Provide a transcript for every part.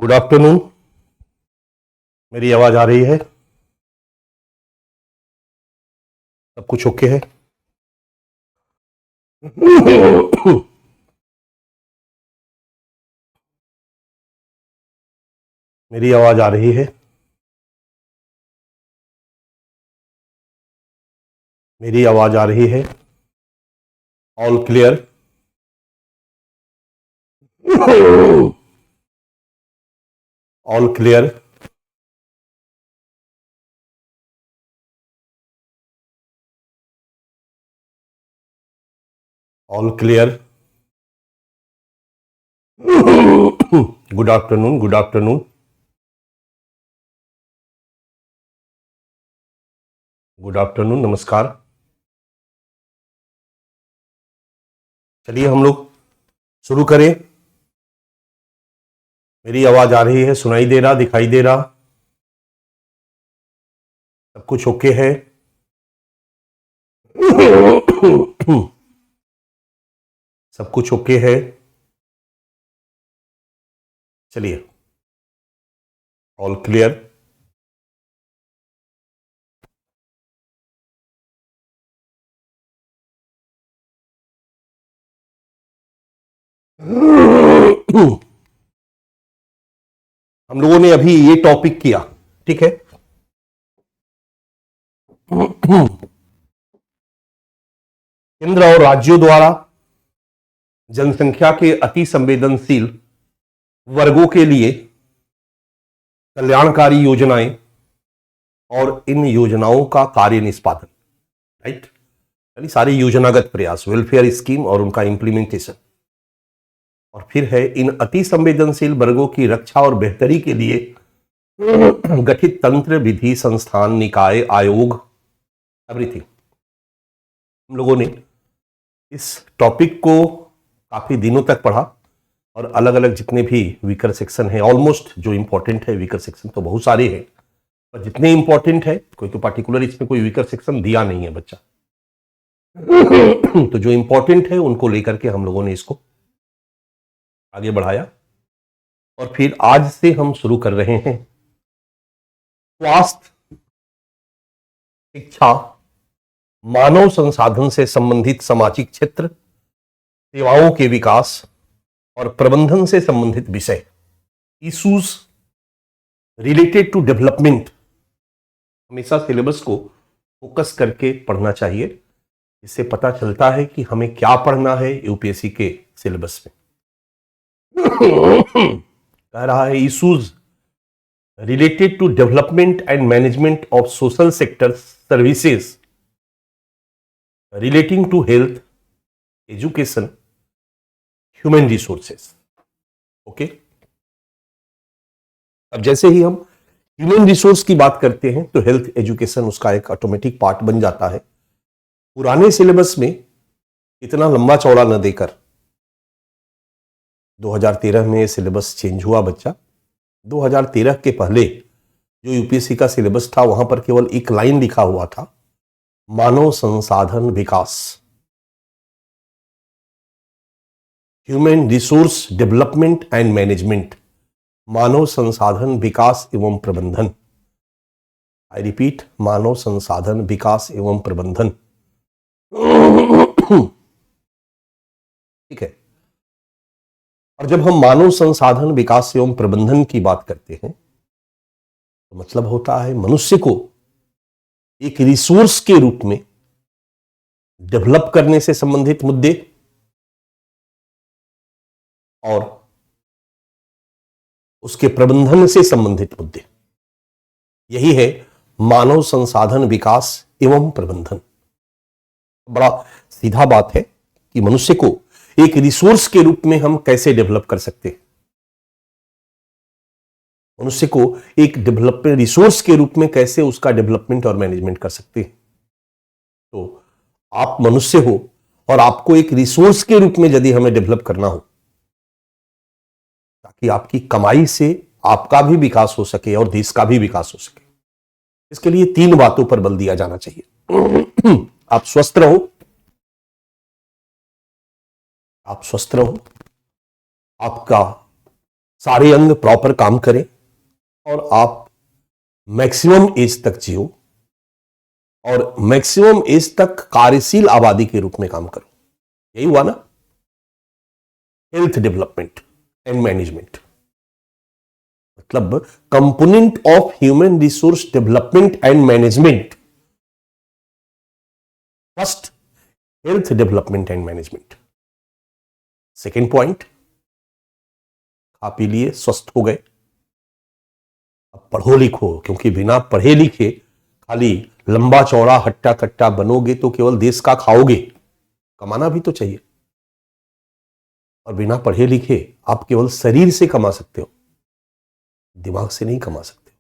Good afternoon. मेरी आवाज आ रही है? सब कुछ ओके है? मेरी आवाज आ रही है? मेरी आवाज आ रही है? All clear? All clear? All clear? Good afternoon, good afternoon, good afternoon, नमस्कार। चलिए हम लोग शुरू करें। मेरी आवाज आ रही है? सुनाई दे रहा, दिखाई दे रहा? सब कुछ ओके है? सब कुछ ओके है? चलिए, ऑल क्लियर? हम लोगों ने अभी ये टॉपिक किया, ठीक है? केंद्र और राज्यों द्वारा जनसंख्या के अति संवेदनशील वर्गों के लिए कल्याणकारी योजनाएं और इन योजनाओं का कार्य निष्पादन, राइट? यानी सारे योजनागत प्रयास, वेलफेयर स्कीम और उनका इंप्लीमेंटेशन। और फिर है इन अति संवेदनशील वर्गों की रक्षा और बेहतरी के लिए गठित तंत्र, विधि, संस्थान, निकाय, आयोग, एवरीथिंग। हम लोगों ने इस टॉपिक को काफी दिनों तक पढ़ा और अलग अलग जितने भी वीकर सेक्शन है, ऑलमोस्ट जो इंपॉर्टेंट है, वीकर सेक्शन तो बहुत सारे हैं, पर जितने इंपॉर्टेंट है, कोई तो पर्टिकुलर इसमें कोई वीकर सेक्शन दिया नहीं है बच्चा। तो जो इंपॉर्टेंट है उनको लेकर के हम लोगों ने इसको आगे बढ़ाया। और फिर आज से हम शुरू कर रहे हैं स्वास्थ्य, शिक्षा, मानव संसाधन से संबंधित सामाजिक क्षेत्र, सेवाओं के विकास और प्रबंधन से संबंधित विषय, इश्यूज रिलेटेड टू डेवलपमेंट। हमेशा सिलेबस को फोकस करके पढ़ना चाहिए, इससे पता चलता है कि हमें क्या पढ़ना है यूपीएससी के सिलेबस में। कह रहा है issues related to development and management of social sector services relating to health, education, human resources. Okay, अब जैसे ही हम ह्यूमन रिसोर्स की बात करते हैं तो हेल्थ एजुकेशन उसका एक ऑटोमेटिक पार्ट बन जाता है। पुराने सिलेबस में इतना लंबा चौड़ा न देकर 2013 में सिलेबस चेंज हुआ बच्चा। 2013 के पहले जो यूपीएससी का सिलेबस था वहां पर केवल एक लाइन लिखा हुआ था, मानव संसाधन विकास, human resource development and management, मानव संसाधन विकास एवं प्रबंधन। आई रिपीट, मानव संसाधन विकास एवं प्रबंधन। ठीक है। और जब हम मानव संसाधन विकास एवं प्रबंधन की बात करते हैं तो मतलब होता है मनुष्य को एक रिसोर्स के रूप में डेवलप करने से संबंधित मुद्दे और उसके प्रबंधन से संबंधित मुद्दे। यही है मानव संसाधन विकास एवं प्रबंधन। बड़ा सीधा बात है कि मनुष्य को एक रिसोर्स के रूप में हम कैसे डेवलप कर सकते हैं, मनुष्य को एक डेवलपमेंट रिसोर्स के रूप में कैसे उसका डेवलपमेंट और मैनेजमेंट कर सकते हैं। तो आप मनुष्य हो और आपको एक रिसोर्स के रूप में यदि हमें डेवलप करना हो ताकि आपकी कमाई से आपका भी विकास हो सके और देश का भी विकास हो सके, इसके लिए 3 बातों पर बल दिया जाना चाहिए। आप स्वस्थ रहो, आप स्वस्थ रहो, आपका सारे अंग प्रॉपर काम करें और आप मैक्सिमम एज तक जियो और मैक्सिमम एज तक कार्यशील आबादी के रूप में काम करो। यही हुआ ना हेल्थ डेवलपमेंट एंड मैनेजमेंट, मतलब component of human resource development and management. First health development and management, second point खा पी लिए स्वस्थ हो गए, अब पढ़ो लिखो, क्योंकि बिना पढ़े लिखे खाली लंबा चौड़ा हट्टा कट्टा बनोगे तो केवल देश का खाओगे, कमाना भी तो चाहिए। और बिना पढ़े लिखे आप केवल शरीर से कमा सकते हो, दिमाग से नहीं कमा सकते।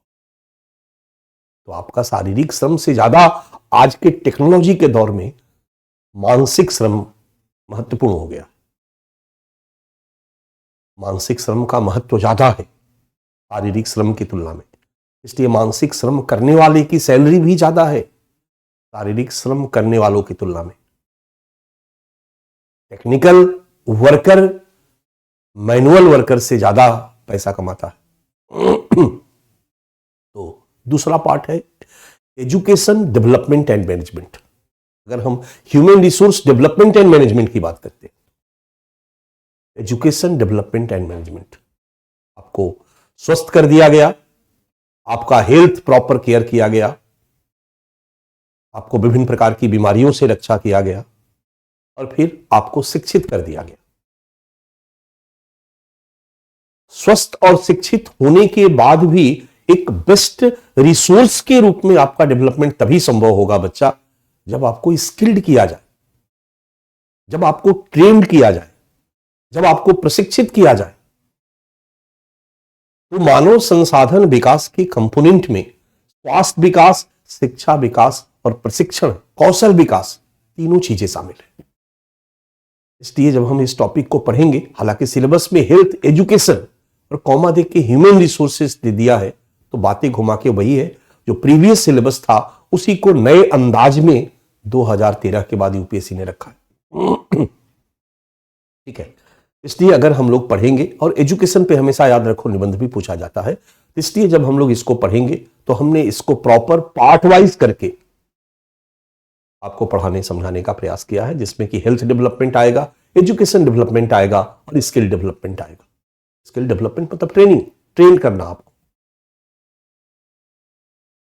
तो आपका शारीरिक श्रम से ज्यादा आज के टेक्नोलॉजी के दौर में मानसिक श्रम महत्वपूर्ण हो गया। मानसिक श्रम का महत्व ज्यादा है शारीरिक श्रम की तुलना में, इसलिए मानसिक श्रम करने वाले की सैलरी भी ज्यादा है शारीरिक श्रम करने वालों की तुलना में। टेक्निकल वर्कर मैनुअल वर्कर से ज्यादा पैसा कमाता है। तो दूसरा पार्ट है एजुकेशन डेवलपमेंट एंड मैनेजमेंट। अगर हम human resource development and management की बात करते हैं, एजुकेशन डेवलपमेंट एंड मैनेजमेंट, आपको स्वस्थ कर दिया गया, आपका हेल्थ प्रॉपर केयर किया गया, आपको विभिन्न प्रकार की बीमारियों से रक्षा किया गया और फिर आपको शिक्षित कर दिया गया। स्वस्थ और शिक्षित होने के बाद भी एक बेस्ट रिसोर्स के रूप में आपका डेवलपमेंट तभी संभव होगा बच्चा, जब आपको स्किल्ड किया जाए, जब आपको ट्रेंड किया जाए, जब आपको प्रशिक्षित किया जाए। तो मानव संसाधन विकास के कंपोनेंट में स्वास्थ्य विकास, शिक्षा विकास और प्रशिक्षण कौशल विकास तीनों चीजें शामिल है। इसलिए जब हम इस टॉपिक को पढ़ेंगे, हालांकि सिलेबस में हेल्थ एजुकेशन और कॉमा देख के ह्यूमन रिसोर्सेज दे दिया है, तो बातें घुमा के वही है जो प्रीवियस सिलेबस था, उसी को नए अंदाज में 2013 के बाद यूपीएससी ने रखा है। ठीक है, इसलिए अगर हम लोग पढ़ेंगे, और एजुकेशन पे हमेशा याद रखो निबंध भी पूछा जाता है, इसलिए जब हम लोग इसको पढ़ेंगे तो हमने इसको प्रॉपर पार्ट वाइज करके आपको पढ़ाने समझाने का प्रयास किया है, जिसमें कि हेल्थ डेवलपमेंट आएगा, एजुकेशन डेवलपमेंट आएगा और स्किल डेवलपमेंट आएगा। स्किल डेवलपमेंट मतलब ट्रेनिंग, ट्रेन करना आपको।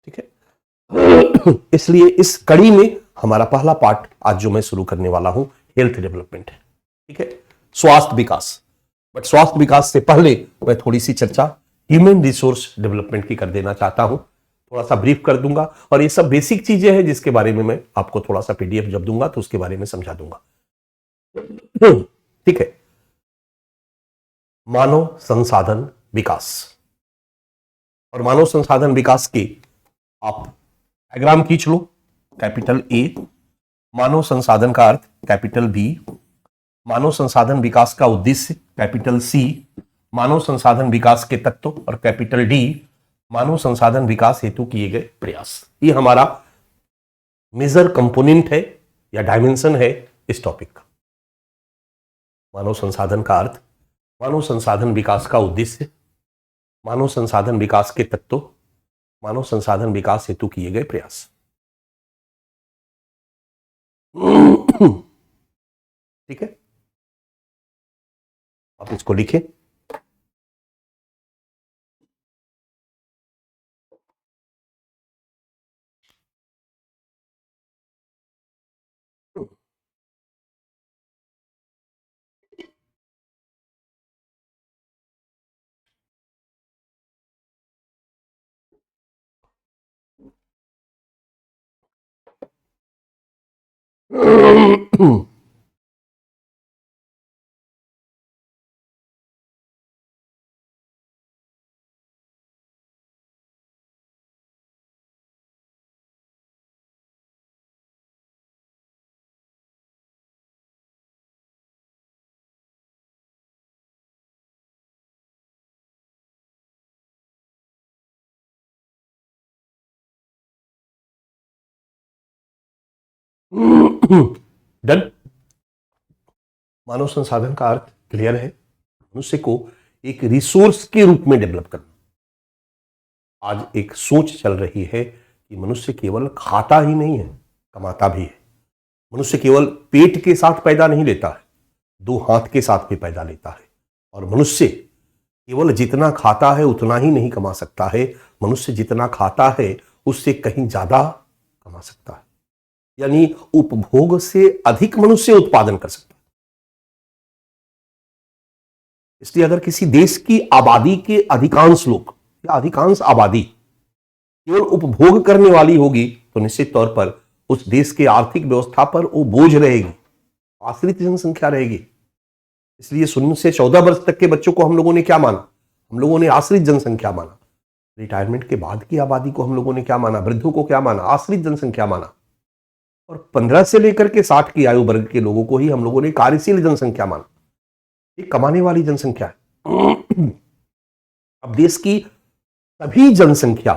ठीक है, इसलिए इस कड़ी में हमारा पहला पार्ट आज जो मैं शुरू करने वाला हूं हेल्थ डेवलपमेंट है। ठीक है, स्वास्थ्य विकास। बट स्वास्थ्य विकास से पहले मैं थोड़ी सी चर्चा ह्यूमन रिसोर्स डेवलपमेंट की कर देना चाहता हूं, थोड़ा सा ब्रीफ कर दूंगा, और ये सब बेसिक चीजें हैं जिसके बारे में मैं आपको थोड़ा सा पीडीएफ जब दूंगा तो उसके बारे में समझा दूंगा। ठीक है, मानव संसाधन विकास। और मानव संसाधन विकास के आप डायग्राम खींच लो, कैपिटल ए मानव संसाधन का अर्थ, कैपिटल बी मानव संसाधन विकास का उद्देश्य, कैपिटल सी मानव संसाधन विकास के तत्व, और कैपिटल डी मानव संसाधन विकास हेतु किए गए प्रयास। ये हमारा मेजर कंपोनेंट है या डायमेंशन है इस टॉपिक का। मानव संसाधन का अर्थ, मानव संसाधन विकास का उद्देश्य, मानव संसाधन विकास के तत्व, मानव संसाधन विकास हेतु किए गए प्रयास। ठीक है, आप इसको लिखें। डन। मानव संसाधन का अर्थ क्लियर है, मनुष्य को एक रिसोर्स के रूप में डेवलप करना। आज एक सोच चल रही है कि मनुष्य केवल खाता ही नहीं है, कमाता भी है। मनुष्य केवल पेट के साथ पैदा नहीं लेता है, दो हाथ के साथ भी पैदा लेता है। और मनुष्य केवल जितना खाता है उतना ही नहीं कमा सकता है, मनुष्य जितना खाता है उससे कहीं ज्यादा कमा सकता है। यानी उपभोग से अधिक मनुष्य उत्पादन कर सकता है। इसलिए अगर किसी देश की आबादी के अधिकांश लोग या अधिकांश आबादी केवल उपभोग करने वाली होगी तो निश्चित तौर पर उस देश के आर्थिक व्यवस्था पर वो बोझ रहेगी, आश्रित जनसंख्या रहेगी। इसलिए 0 से 14 वर्ष तक के बच्चों को हम लोगों ने क्या माना? हम लोगों ने आश्रित जनसंख्या माना। रिटायरमेंट के बाद की आबादी को हम लोगों ने क्या माना? वृद्धों को क्या माना? आश्रित जनसंख्या माना। और 15 से लेकर के 60 की आयु वर्ग के लोगों को ही हम लोगों ने कार्यशील जनसंख्या माना। ये कमाने वाली जनसंख्या है। अब देश की सभी जनसंख्या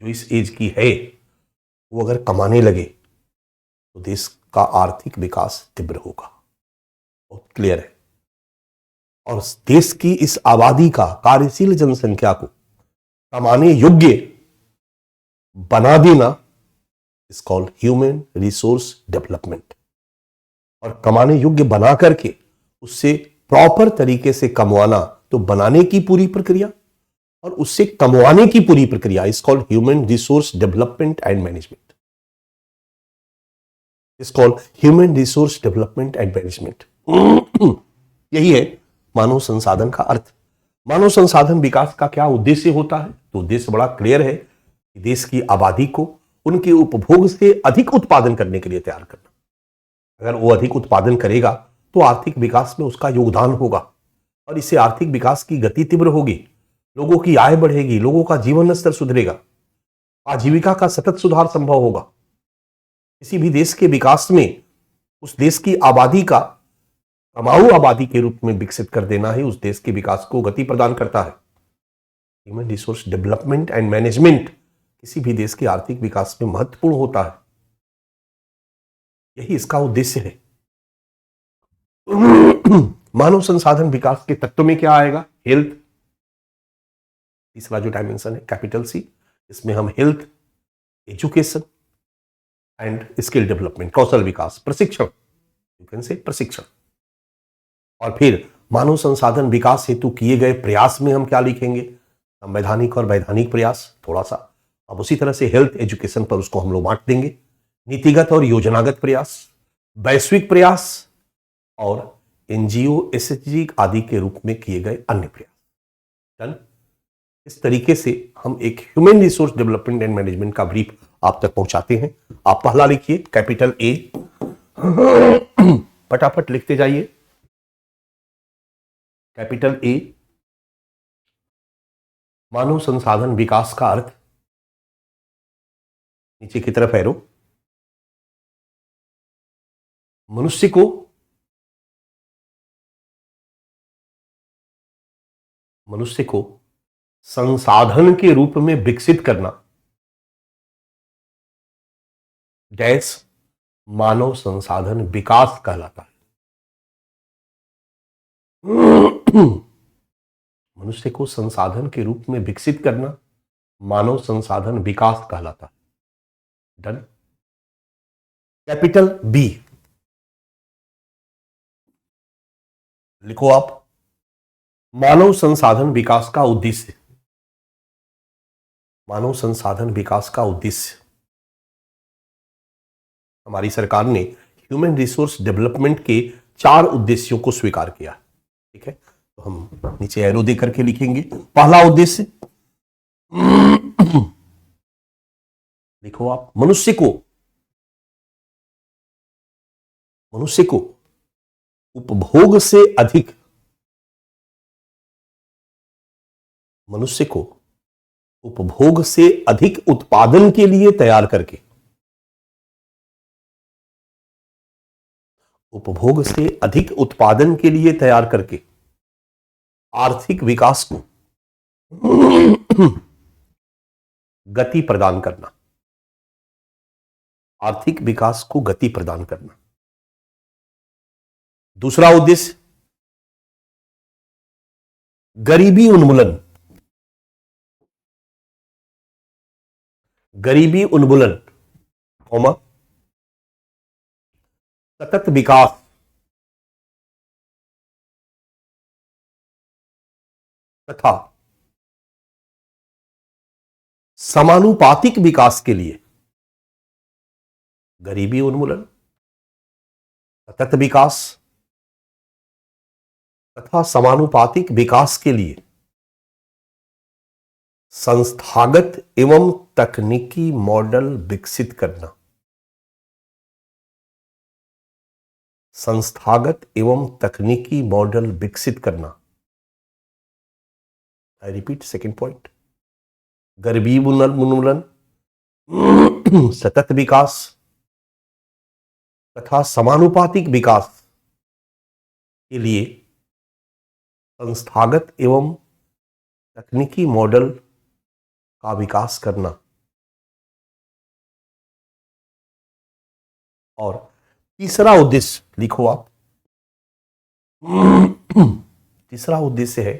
जो इस एज की है वो अगर कमाने लगे तो देश का आर्थिक विकास तीव्र होगा, बहुत क्लियर है। और देश की इस आबादी का, कार्यशील जनसंख्या को कमाने योग्य बना देना is called human resource development. और कमाने योग्य बना करके उससे प्रॉपर तरीके से कमवाना, तो बनाने की पूरी प्रक्रिया और उससे कमवाने की पूरी प्रक्रिया is called human resource development and management. Is called human resource development and management. यही है मानव संसाधन का अर्थ। मानव संसाधन विकास का क्या उद्देश्य होता है? तो उद्देश्य बड़ा क्लियर है कि देश की आबादी को उनके उपभोग से अधिक उत्पादन करने के लिए तैयार करना। अगर वो अधिक उत्पादन करेगा तो आर्थिक विकास में उसका योगदान होगा और इससे आर्थिक विकास की गति तीव्र होगी, लोगों की आय बढ़ेगी, लोगों का जीवन स्तर सुधरेगा, आजीविका का सतत सुधार संभव होगा। किसी भी देश के विकास में उस देश की आबादी का कमाऊ आबादी के रूप में विकसित कर देना ही उस देश के विकास को गति प्रदान करता है। Human resource development and management किसी भी देश के आर्थिक विकास में महत्वपूर्ण होता है। यही इसका उद्देश्य है। मानव संसाधन विकास के तत्व में क्या आएगा? हेल्थ, तीसरा जो डायमेंशन है कैपिटल सी, इसमें हम health, education and skill development, कौशल विकास, प्रशिक्षण, यू कैन से प्रशिक्षण। और फिर मानव संसाधन विकास हेतु किए गए प्रयास में हम क्या लिखेंगे? संवैधानिक और वैधानिक प्रयास थोड़ा सा। अब उसी तरह से हेल्थ एजुकेशन पर उसको हम लोग बांट देंगे। नीतिगत और योजनागत प्रयास, वैश्विक प्रयास और एनजीओ, एसएचजी आदि के रूप में किए गए अन्य प्रयास। डन। इस तरीके से हम एक human resource development and management का ब्रीफ आप तक पहुंचाते हैं। आप पहला लिखिए कैपिटल ए, फटाफट लिखते जाइए। कैपिटल ए, मानव संसाधन विकास का अर्थ, नीचे की तरफ एरो, मनुष्य को संसाधन के रूप में विकसित करना डैश मानव संसाधन विकास कहलाता है। मनुष्य को संसाधन के रूप में विकसित करना मानव संसाधन विकास कहलाता है। डन। कैपिटल बी लिखो आप, मानव संसाधन विकास का उद्देश्य। मानव संसाधन विकास का उद्देश्य, हमारी सरकार ने ह्यूमन रिसोर्स डेवलपमेंट के 4 उद्देश्यों को स्वीकार किया। ठीक है, तो हम नीचे एरो दे करके लिखेंगे। पहला उद्देश्य लिखो आप, मनुष्य को उपभोग से अधिक, मनुष्य को उपभोग से अधिक उत्पादन के लिए तैयार करके, उपभोग से अधिक उत्पादन के लिए तैयार करके आर्थिक विकास को गति प्रदान करना, आर्थिक विकास को गति प्रदान करना। दूसरा उद्देश्य गरीबी उन्मूलन, गरीबी उन्मूलन, कॉमा, सतत विकास, तथा समानुपातिक विकास के लिए, गरीबी उन्मूलन, सतत विकास तथा समानुपातिक विकास के लिए संस्थागत एवं तकनीकी मॉडल विकसित करना, संस्थागत एवं तकनीकी मॉडल विकसित करना। आई रिपीट सेकेंड पॉइंट, गरीबी उन्मूलन, सतत विकास तथा समानुपातिक विकास के लिए संस्थागत एवं तकनीकी मॉडल का विकास करना। और तीसरा उद्देश्य लिखो आप, तीसरा उद्देश्य है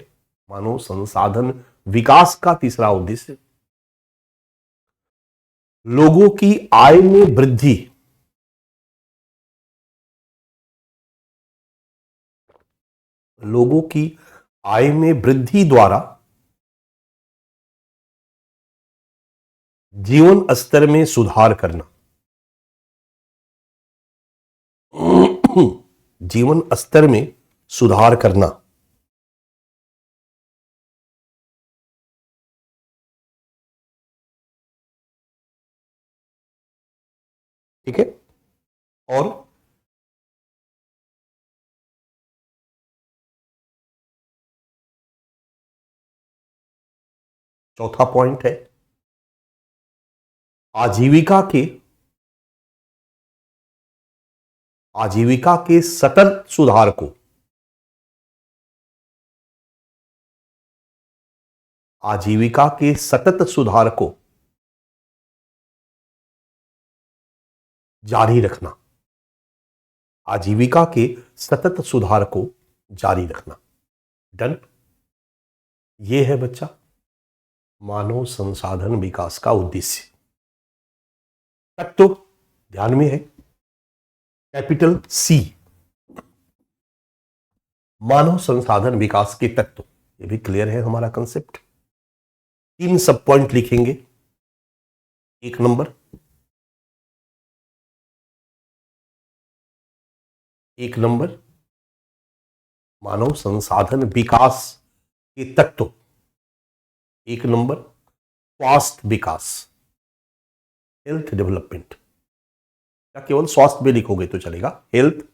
मानव संसाधन विकास का तीसरा उद्देश्य लोगों की आय में वृद्धि, लोगों की आय में वृद्धि द्वारा जीवन स्तर में सुधार करना, जीवन स्तर में सुधार करना। ठीक है, और चौथा पॉइंट है आजीविका के सतत सुधार को, आजीविका के सतत सुधार को जारी रखना, आजीविका के सतत सुधार को जारी रखना। डन। यह है बच्चा मानव संसाधन विकास का उद्देश्य। तत्व ध्यान में है, कैपिटल सी, मानव संसाधन विकास के तत्व। ये भी क्लियर है हमारा कंसेप्ट। 3 सब पॉइंट लिखेंगे। 1 नंबर, मानव संसाधन विकास के तत्व। 1 नंबर स्वास्थ्य विकास, हेल्थ डेवलपमेंट। क्या केवल स्वास्थ्य में लिखोगे तो चलेगा? हेल्थ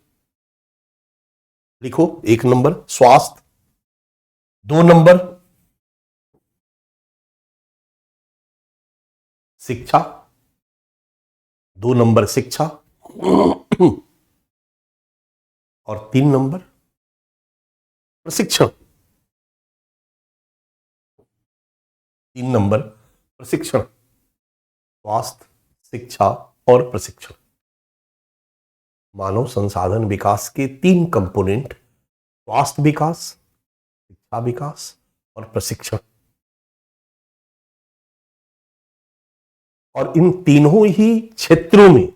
लिखो, 1 नंबर स्वास्थ्य। 2 नंबर शिक्षा, 2 नंबर शिक्षा। और 3 नंबर प्रशिक्षण, 3 नंबर प्रशिक्षण। स्वास्थ्य, शिक्षा और प्रशिक्षण, मानव संसाधन विकास के 3 कंपोनेंट, स्वास्थ्य विकास, शिक्षा विकास और प्रशिक्षण। और इन तीनों ही क्षेत्रों में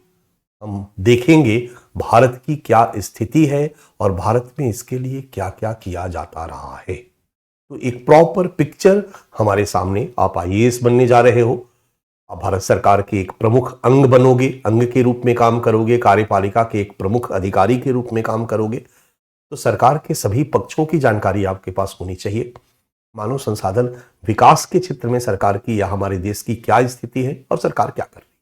हम देखेंगे भारत की क्या स्थिति है और भारत में इसके लिए क्या क्या किया जाता रहा है। तो एक प्रॉपर पिक्चर हमारे सामने। आप आईएएस बनने जा रहे हो, आप भारत सरकार के एक प्रमुख अंग बनोगे, अंग के रूप में काम करोगे, कार्यपालिका के एक प्रमुख अधिकारी के रूप में काम करोगे, तो सरकार के सभी पक्षों की जानकारी आपके पास होनी चाहिए। मानव संसाधन विकास के क्षेत्र में सरकार की या हमारे देश की क्या स्थिति है और सरकार क्या कर रही है।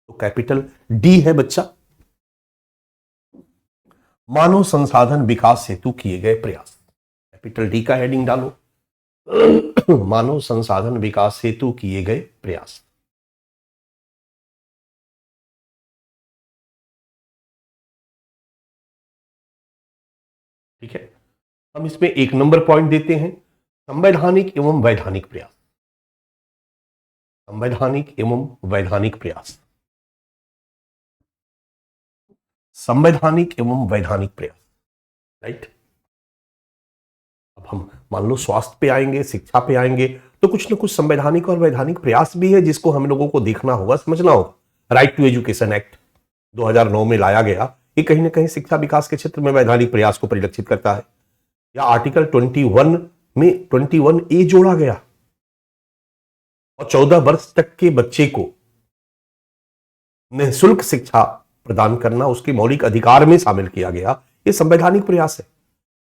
तो कैपिटल डी है बच्चा, मानव संसाधन विकास हेतु किए गए प्रयास। कैपिटल डी का हेडिंग डालो, मानव संसाधन विकास हेतु किए गए प्रयास। ठीक है, हम इसमें 1 नंबर पॉइंट देते हैं, संवैधानिक एवं वैधानिक प्रयास। संवैधानिक एवं वैधानिक प्रयास, संवैधानिक एवं वैधानिक प्रयास, राइट। अब अब हम मान लो स्वास्थ्य पे आएंगे, शिक्षा पे आएंगे, तो कुछ ना कुछ संवैधानिक और वैधानिक प्रयास भी है जिसको हम लोगों को देखना होगा, समझना होगा। राइट टू एजुकेशन एक्ट 2009 में लाया गया, ये कहीं ना कहीं शिक्षा विकास के क्षेत्र में वैधानिक प्रयास को परिलक्षित करता है। या आर्टिकल 21 में 21A जोड़ा गया और 14 वर्ष तक के बच्चे को निःशुल्क शिक्षा प्रदान करना उसके मौलिक अधिकार में शामिल किया गया। यह संवैधानिक प्रयास है।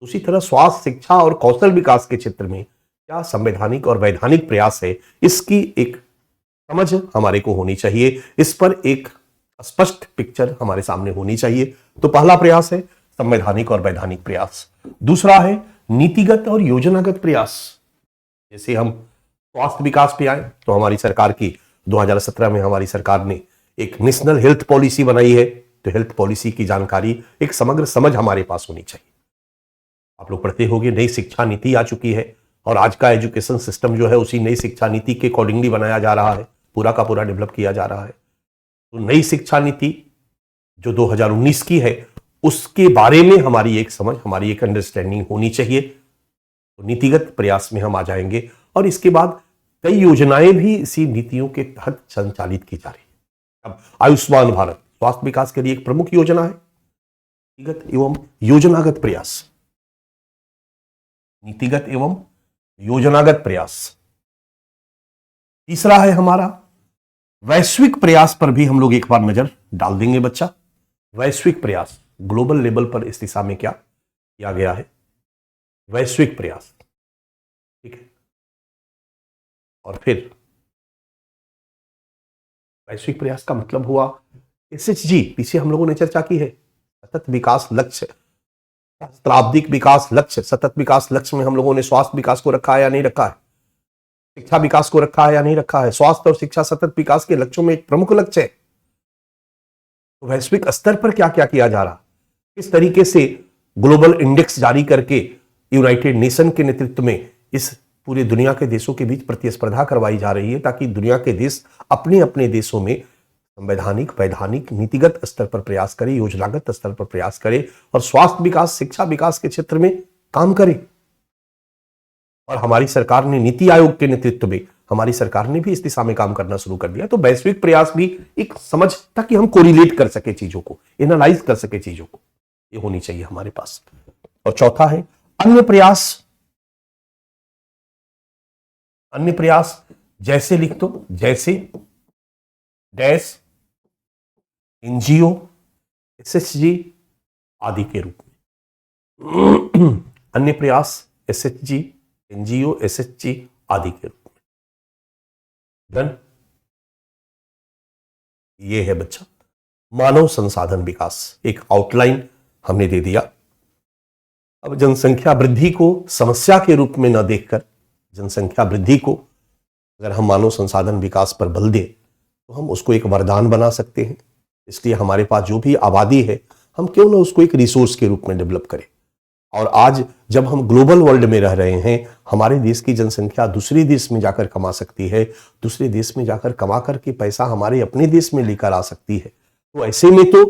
उसी तरह स्वास्थ्य, शिक्षा और कौशल विकास के क्षेत्र में क्या संवैधानिक और वैधानिक प्रयास है, इसकी एक समझ हमारे को होनी चाहिए। इस पर एक स्पष्ट पिक्चर हमारे सामने होनी चाहिए। तो पहला प्रयास है संवैधानिक और वैधानिक प्रयास। दूसरा है नीतिगत और योजनागत प्रयास। जैसे हम स्वास्थ्य विकास पे आए तो हमारी सरकार की 2017 में हमारी सरकार ने एक नेशनल हेल्थ पॉलिसी बनाई है। तो हेल्थ पॉलिसी की जानकारी, एक समग्र समझ हमारे पास होनी चाहिए। आप लोग पढ़ते होंगे, नई शिक्षा नीति आ चुकी है और आज का एजुकेशन सिस्टम जो है उसी नई शिक्षा नीति के अकॉर्डिंगली बनाया जा रहा है, पूरा का पूरा डेवलप किया जा रहा है। तो नई शिक्षा नीति जो 2019 की है उसके बारे में हमारी एक समझ, हमारी एक अंडरस्टैंडिंग होनी चाहिए। तो नीतिगत प्रयास में हम आ जाएंगे और इसके बाद कई योजनाएं भी इसी नीतियों के तहत संचालित की जा रही है। अब आयुष्मान भारत स्वास्थ्य विकास के लिए एक प्रमुख योजना है। नीतिगत एवं योजनागत प्रयास, नीतिगत एवं योजनागत प्रयास। तीसरा है हमारा वैश्विक प्रयास पर भी हम लोग एक बार नजर डाल देंगे बच्चा। वैश्विक प्रयास, ग्लोबल लेवल पर इस दिशा में क्या किया गया है, वैश्विक प्रयास, ठीक है। और फिर वैश्विक प्रयास का मतलब हुआ SHG, पीछे हम लोगों ने चर्चा की है, सतत विकास लक्ष्य, सहस्त्राब्दिक विकास लक्ष्य। सतत विकास लक्ष्य में हम लोगों ने स्वास्थ्य विकास को रखा है या नहीं रखा है, शिक्षा विकास को रखा है या नहीं रखा है। स्वास्थ्य और शिक्षा सतत विकास के लक्ष्यों में एक प्रमुख लक्ष्य है। तो वैश्विक स्तर पर क्या क्या किया जा रहा, किस तरीके से ग्लोबल इंडेक्स जारी करके यूनाइटेड नेशन के नेतृत्व में इस पूरी दुनिया के देशों के बीच प्रतिस्पर्धा करवाई जा रही है ताकि दुनिया के देश अपने अपने देशों में संवैधानिक, वैधानिक, नीतिगत स्तर पर प्रयास करे, योजनागत स्तर पर प्रयास करे और स्वास्थ्य विकास, शिक्षा विकास के क्षेत्र में काम करे। और हमारी सरकार ने, नीति आयोग के नेतृत्व में हमारी सरकार ने भी इस दिशा में काम करना शुरू कर दिया। तो वैश्विक प्रयास भी एक समझ, ताकि हम कोरिलेट कर सके चीजों को, एनालाइज कर सके चीजों को, ये होनी चाहिए हमारे पास। और चौथा है अन्य प्रयास। अन्य प्रयास जैसे लिख दो, जैसे डैश NGO, SHG आदि के रूप में। अन्य प्रयास SHG, NGO, SHG आदि के रूप में। डन। ये है बच्चा मानव संसाधन विकास, एक आउटलाइन हमने दे दिया। अब जनसंख्या वृद्धि को समस्या के रूप में न देखकर, जनसंख्या वृद्धि को अगर हम मानव संसाधन विकास पर बल दें तो हम उसको एक वरदान बना सकते हैं। इसलिए हमारे पास जो भी आबादी है, हम क्यों ना उसको एक रिसोर्स के रूप में डेवलप करें। और आज जब हम ग्लोबल वर्ल्ड में रह रहे हैं, हमारे देश की जनसंख्या दूसरे देश में जाकर कमा सकती है, दूसरे देश में जाकर कमा करके पैसा हमारे अपने देश में लेकर आ सकती है। तो ऐसे में तो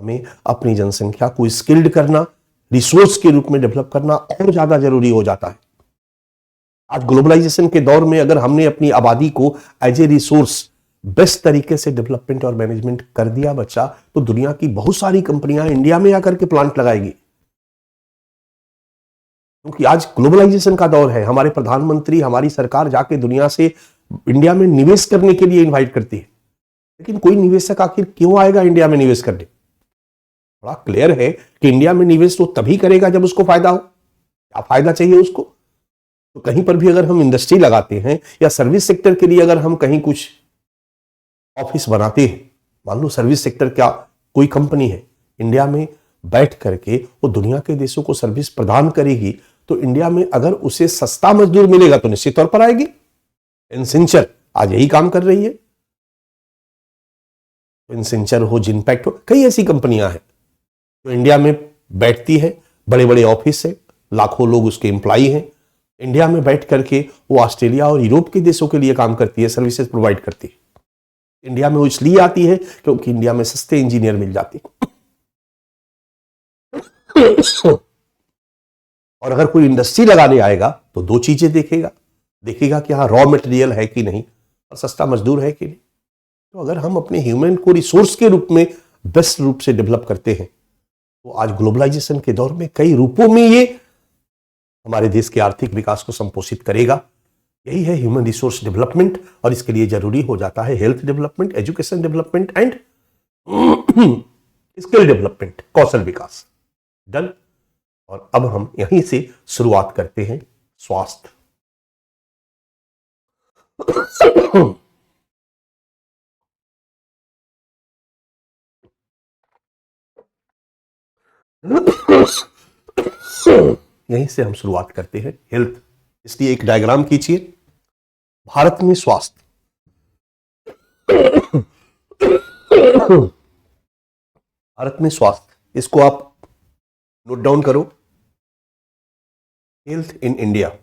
हमें अपनी जनसंख्या को स्किल्ड करना, रिसोर्स के रूप में डेवलप करना और ज्यादा जरूरी हो जाता है। आज ग्लोबलाइजेशन के दौर में अगर हमने अपनी आबादी को एज ए रिसोर्स बेस्ट तरीके से डेवलपमेंट और मैनेजमेंट कर दिया बच्चा, तो दुनिया की बहुत सारी कंपनियां इंडिया में आकर के प्लांट लगाएगी। क्योंकि आज ग्लोबलाइजेशन का दौर है। हमारे प्रधानमंत्री, हमारी सरकार जाके दुनिया से इंडिया में निवेश करने के लिए इनवाइट करती है, लेकिन कोई निवेशक आखिर क्यों आएगा इंडिया में निवेश करने? बड़ा क्लियर है कि इंडिया में निवेश तो तभी करेगा जब उसको फायदा हो। क्या फायदा चाहिए उसको? तो कहीं पर भी अगर हम इंडस्ट्री लगाते हैं या सर्विस सेक्टर के लिए अगर हम कहीं कुछ ऑफिस बनाते हैं, मान लो सर्विस सेक्टर, क्या कोई कंपनी है इंडिया में बैठ करके वो दुनिया के देशों को सर्विस प्रदान करेगी, तो इंडिया में अगर उसे सस्ता मजदूर मिलेगा तो निश्चित तौर पर आएगी। इनसेंचर आज यही काम कर रही है। इनसेंचर हो, जिनपैक्ट हो, कई ऐसी कंपनियां हैं जो इंडिया में बैठती है, बड़े बड़े ऑफिस है, लाखों लोग उसके एम्प्लॉई हैं। इंडिया में बैठ करके वो ऑस्ट्रेलिया और यूरोप के देशों के लिए काम करती है, सर्विसेज प्रोवाइड करती है। इंडिया में वो इसलिए आती है क्योंकि इंडिया में सस्ते इंजीनियर मिल जाते हैं। और अगर कोई इंडस्ट्री लगाने आएगा तो दो चीजें देखेगा, देखेगा कि हाँ रॉ मटेरियल है कि नहीं और सस्ता मजदूर है कि नहीं। तो अगर हम अपने ह्यूमन को रिसोर्स के रूप में बेस्ट रूप से डेवलप करते हैं तो आज ग्लोबलाइजेशन के दौर में कई रूपों में ये हमारे देश के आर्थिक विकास को संपोषित करेगा। यही है ह्यूमन रिसोर्स डेवलपमेंट, और इसके लिए जरूरी हो जाता है health development, education development and skill development, कौशल विकास। डन। और अब हम यहीं से शुरुआत करते हैं स्वास्थ्य। यहीं से हम शुरुआत करते हैं हेल्थ। इसलिए एक डायग्राम खींचिए। भारत में स्वास्थ्य, भारत में स्वास्थ्य, इसको आप नोट डाउन करो। Health in India.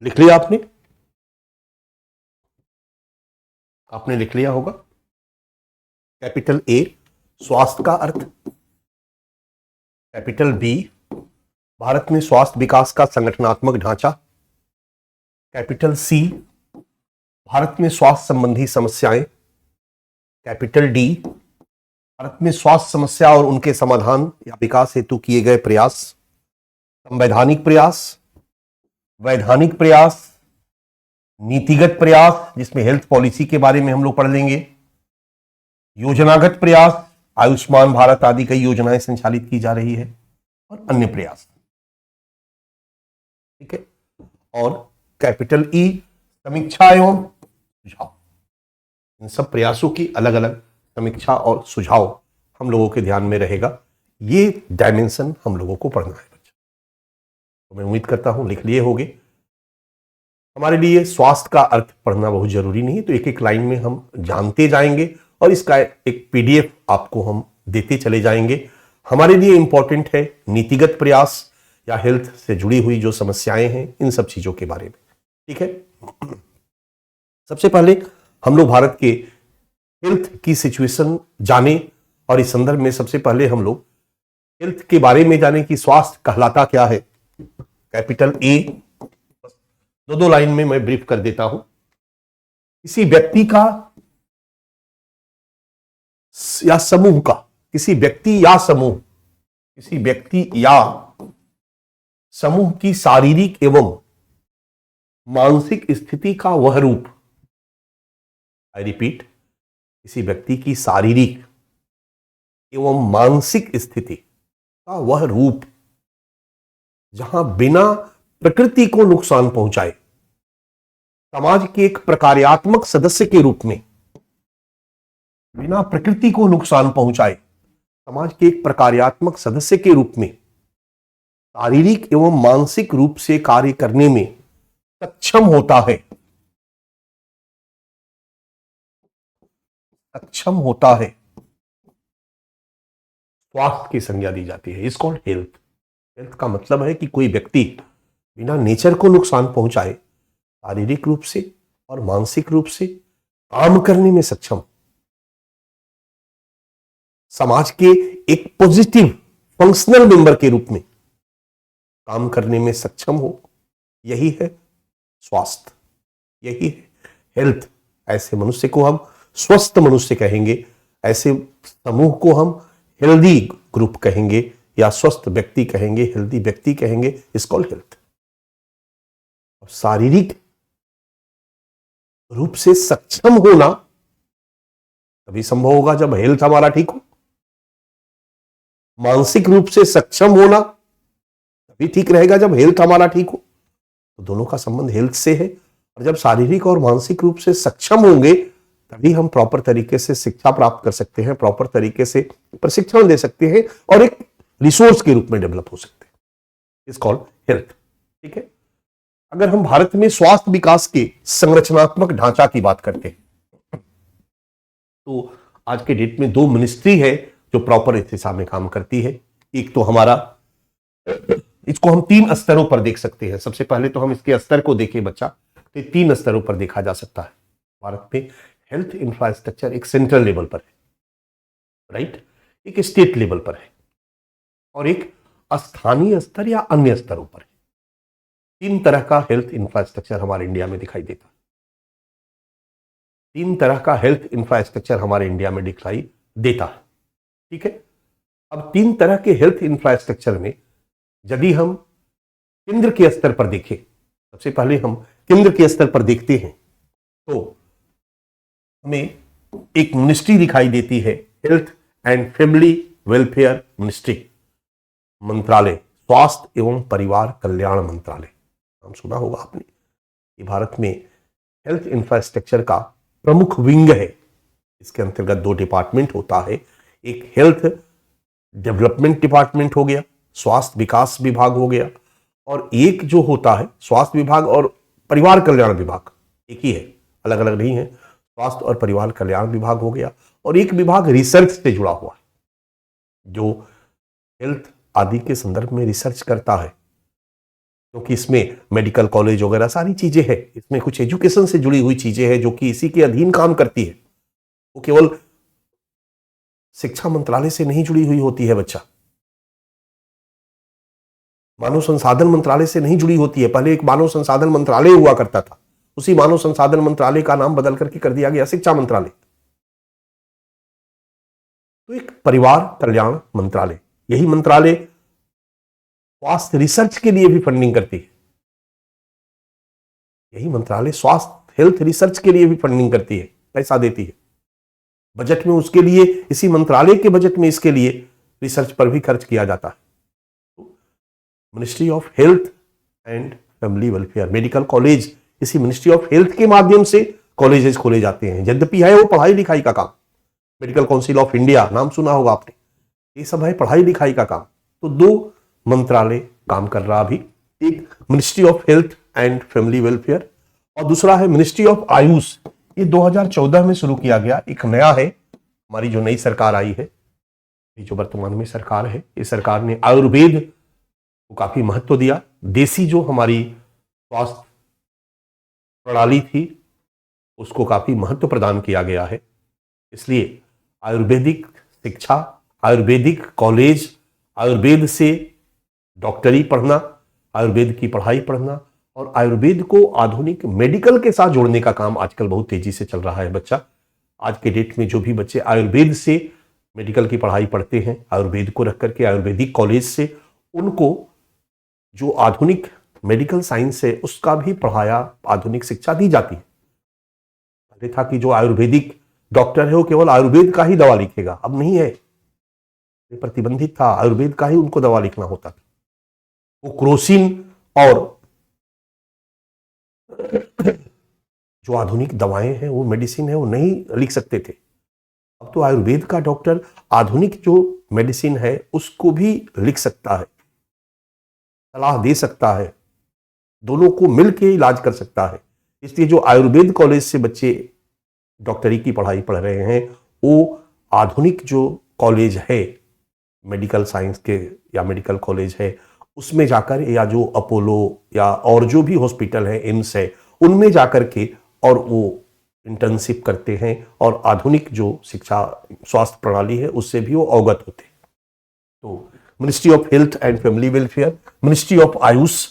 लिख लिया आपने? आपने लिख लिया होगा। कैपिटल ए स्वास्थ्य का अर्थ, कैपिटल बी भारत में स्वास्थ्य विकास का संगठनात्मक ढांचा, कैपिटल सी भारत में स्वास्थ्य संबंधी समस्याएं, कैपिटल डी भारत में स्वास्थ्य समस्या और उनके समाधान या विकास हेतु किए गए प्रयास, संवैधानिक प्रयास, वैधानिक प्रयास, नीतिगत प्रयास जिसमें हेल्थ पॉलिसी के बारे में हम लोग पढ़ लेंगे, योजनागत प्रयास, आयुष्मान भारत आदि कई योजनाएं संचालित की जा रही है, और अन्य प्रयास। ठीक है। और कैपिटल ई समीक्षा एवं सुझाव। इन सब प्रयासों की अलग अलग समीक्षा और सुझाव हम लोगों के ध्यान में रहेगा। ये डायमेंशन हम लोगों को पढ़ना है बच्चा। तो मैं उम्मीद करता हूं लिख लिए होंगे। हमारे लिए स्वास्थ्य का अर्थ पढ़ना बहुत जरूरी नहीं है, तो एक एक लाइन में हम जानते जाएंगे और इसका एक पीडीएफ आपको हम देते चले जाएंगे। हमारे लिए इंपॉर्टेंट है नीतिगत प्रयास या हेल्थ से जुड़ी हुई जो समस्याएं हैं, इन सब चीजों के बारे में। ठीक है। सबसे पहले हम लोग भारत के हेल्थ की सिचुएशन जाने, और इस संदर्भ में सबसे पहले हम लोग हेल्थ के बारे में जाने कि स्वास्थ्य कहलाता क्या है, कैपिटल ए, दो लाइन में मैं ब्रीफ कर देता हूं। किसी व्यक्ति का या समूह का, किसी व्यक्ति या समूह की शारीरिक एवं मानसिक स्थिति का वह रूप, आई रिपीट, किसी व्यक्ति की शारीरिक एवं मानसिक स्थिति का वह रूप जहां बिना प्रकृति को नुकसान पहुंचाए समाज के एक प्रकार्यात्मक सदस्य के रूप में, बिना प्रकृति को नुकसान पहुंचाए समाज के एक प्रकार्यात्मक सदस्य के रूप में शारीरिक एवं मानसिक रूप से कार्य करने में सक्षम होता है, स्वास्थ्य की संज्ञा दी जाती है। Is called health. हेल्थ का मतलब है कि कोई व्यक्ति बिना नेचर को नुकसान पहुंचाए शारीरिक रूप से और मानसिक रूप से काम करने में सक्षम, समाज के एक पॉजिटिव फंक्शनल मेंबर के रूप में काम करने में सक्षम हो, यही है स्वास्थ्य, यही है हेल्थ। ऐसे मनुष्य को हम स्वस्थ मनुष्य कहेंगे, ऐसे समूह को हम हेल्दी ग्रुप कहेंगे या स्वस्थ व्यक्ति कहेंगे, हेल्दी व्यक्ति कहेंगे। इस कॉल्ड हेल्थ। शारीरिक रूप से सक्षम होना तभी संभव होगा जब हेल्थ हमारा ठीक हो, मानसिक रूप से सक्षम होना तभी ठीक रहेगा जब हेल्थ हमारा ठीक हो। तो दोनों का संबंध हेल्थ से है, और जब शारीरिक और मानसिक रूप से सक्षम होंगे तभी हम प्रॉपर तरीके से शिक्षा प्राप्त कर सकते हैं, प्रॉपर तरीके से प्रशिक्षण दे सकते हैं और एक रिसोर्स के रूप में डेवलप हो सकते हैं। इस कॉल्ड हेल्थ। ठीक है। अगर हम भारत में स्वास्थ्य विकास के संरचनात्मक ढांचा की बात करते हैं तो आज के डेट में 2 मिनिस्ट्री है जो प्रॉपर इस दिशा में काम करती है। एक तो हमारा, इसको हम 3 स्तरों पर देख सकते हैं। सबसे पहले तो हम इसके स्तर को देखें बच्चा, तो 3 स्तरों पर देखा जा सकता है। भारत में हेल्थ इंफ्रास्ट्रक्चर एक सेंट्रल लेवल पर है, राइट, एक स्टेट लेवल पर है और एक स्थानीय स्तर या अन्य स्तरों पर है। 3 तरह का हेल्थ इंफ्रास्ट्रक्चर हमारे इंडिया में दिखाई देता है। 3 तरह का हेल्थ इंफ्रास्ट्रक्चर हमारे इंडिया में दिखाई देता है। ठीक है। अब 3 तरह के हेल्थ इंफ्रास्ट्रक्चर में यदि हम केंद्र के स्तर पर देखें, सबसे पहले हम केंद्र के स्तर पर देखते हैं तो हमें एक मिनिस्ट्री दिखाई देती है, health and family welfare ministry, मंत्रालय, स्वास्थ्य एवं परिवार कल्याण मंत्रालय। नाम सुना होगा आपने। ये भारत में हेल्थ इंफ्रास्ट्रक्चर का प्रमुख विंग है। इसके अंतर्गत 2 डिपार्टमेंट होता है, एक हेल्थ डेवलपमेंट डिपार्टमेंट हो गया, स्वास्थ्य विकास विभाग हो गया, और एक जो होता है स्वास्थ्य विभाग और परिवार कल्याण विभाग, एक ही है, अलग अलग नहीं है। स्वास्थ्य और परिवार कल्याण विभाग हो गया, और एक विभाग रिसर्च से जुड़ा हुआ है जो हेल्थ आदि के संदर्भ में रिसर्च करता है, क्योंकि इसमें मेडिकल कॉलेज वगैरह सारी चीजें हैं, इसमें कुछ एजुकेशन से जुड़ी हुई चीजें हैं जो कि इसी के अधीन काम करती है। वो केवल शिक्षा मंत्रालय से नहीं जुड़ी हुई होती है बच्चा, मानव संसाधन मंत्रालय से नहीं जुड़ी होती है। पहले एक मानव संसाधन मंत्रालय हुआ करता था, उसी मानव संसाधन मंत्रालय का नाम बदल करके कर दिया गया शिक्षा मंत्रालय। तो एक परिवार कल्याण मंत्रालय, यही मंत्रालय स्वास्थ्य रिसर्च के लिए भी फंडिंग करती है। यही मंत्रालय स्वास्थ्य हेल्थ रिसर्च के लिए भी फंडिंग करती है, पैसा देती है बजट में उसके लिए, इसी मंत्रालय के बजट में इसके लिए रिसर्च पर भी खर्च किया जाता है। Ministry of health and family welfare, medical college इसी मिनिस्ट्री ऑफ हेल्थ के माध्यम से कॉलेजेस खोले जाते हैं, यद्यपि है वो पढ़ाई लिखाई का काम। मेडिकल काउंसिल ऑफ इंडिया नाम सुना होगा आपने, ये सब है पढ़ाई लिखाई का काम। तो 2 मंत्रालय काम कर रहा अभी, एक ministry of health and family welfare और दूसरा है मिनिस्ट्री ऑफ आयुष। ये 2014 में शुरू किया गया, एक नया है। हमारी जो नई सरकार आई है, ये जो वर्तमान में सरकार है, इस सरकार ने आयुर्वेद को काफी महत्व दिया। देसी जो हमारी स्वास्थ्य प्रणाली थी उसको काफी महत्व प्रदान किया गया है, इसलिए आयुर्वेदिक शिक्षा, आयुर्वेदिक कॉलेज, आयुर्वेद से डॉक्टरी पढ़ना, आयुर्वेद की पढ़ाई पढ़ना और आयुर्वेद को आधुनिक मेडिकल के साथ जोड़ने का काम आजकल बहुत तेजी से चल रहा है। बच्चा, आज के डेट में जो भी बच्चे आयुर्वेद से मेडिकल की पढ़ाई पढ़ते हैं, आयुर्वेद को रख करके आयुर्वेदिक कॉलेज से, उनको जो आधुनिक मेडिकल साइंस है उसका भी पढ़ाया, आधुनिक शिक्षा दी जाती है। पहले था कि जो आयुर्वेदिक डॉक्टर है वो केवल आयुर्वेद का ही दवा लिखेगा, अब नहीं है, ये प्रतिबंधित था, आयुर्वेद का ही उनको दवा लिखना होता था। वो क्रोसिन और जो आधुनिक दवाएं हैं, वो मेडिसिन है, वो नहीं लिख सकते थे। अब तो आयुर्वेद का डॉक्टर आधुनिक जो मेडिसिन है उसको भी लिख सकता है, सलाह दे सकता है, दोनों को मिलकर इलाज कर सकता है। इसलिए जो आयुर्वेद कॉलेज से बच्चे डॉक्टरी की पढ़ाई पढ़ रहे हैं, वो आधुनिक जो कॉलेज है मेडिकल साइंस के या मेडिकल कॉलेज है उसमें जाकर, या जो अपोलो या और जो भी हॉस्पिटल है, एम्स है, उनमें जाकर के और वो इंटर्नशिप करते हैं और आधुनिक जो शिक्षा स्वास्थ्य प्रणाली है उससे भी वो अवगत होते हैं। तो ministry of health and family welfare, ministry of Ayush,